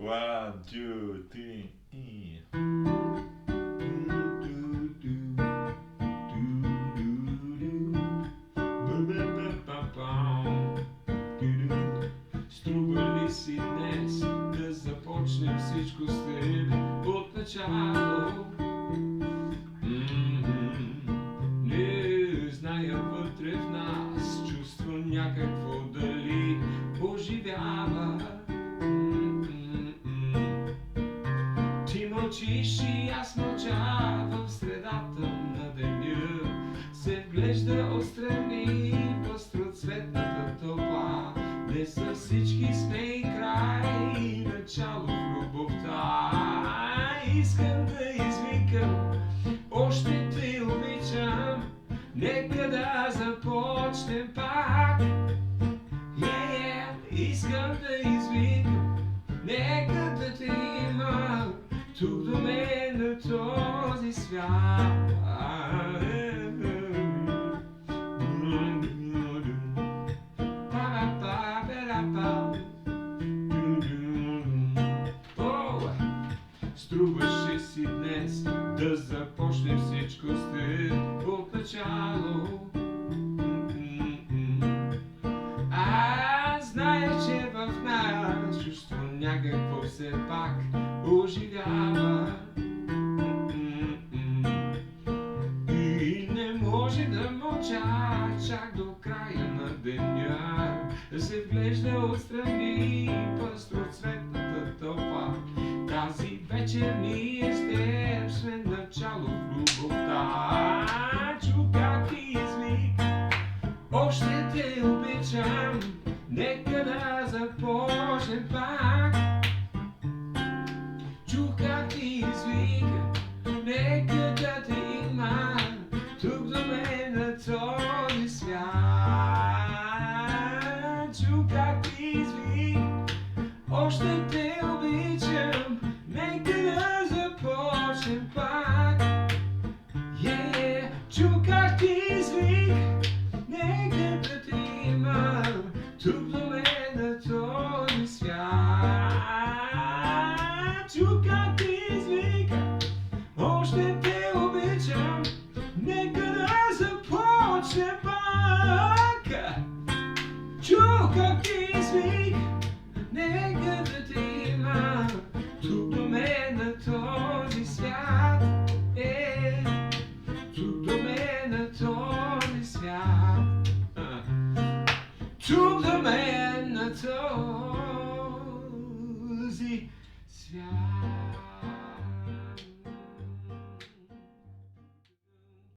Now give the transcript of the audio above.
One, two, three. Струва ли си днес да започнем всичко с теб от начало? Не зная вътре в нас чувство някакво дали оживява. Ти мълчиш и аз мълча в средата на деня. Се вглежда отстрани пъстроцветната тълпа. Не са всички сме и край, начало в любовта. Искам да извикам, още те обичам. Нека да започнем пак. Искам да извикам, нека да те има тук до мен на този свят. Струваше си днес да започнем всичко с теб от начало. Аз зная, че в нас чувство някакво все пак оживява. И не може да мълча чак до края на деня. Да се вглежда отстрани пъстроцветната тълпа. Тази вечер ние с теб сме начало в любовта. Чу как ти извика, още те обичам. Нека да започнем пак. Чу как ти извика, нека да те има тук до мен на този свят. Чу как ти извика, още те обичам. Нека да започнем пак. Чу как ти извика, нека да те има тук до мен на този свят. Чу как ти извика, още те обичам. Нека да започнем пак. Чу как ти извика, нека да те има тук до мен на този свят. Тук до мен на този свят. Тук до мен на този свят.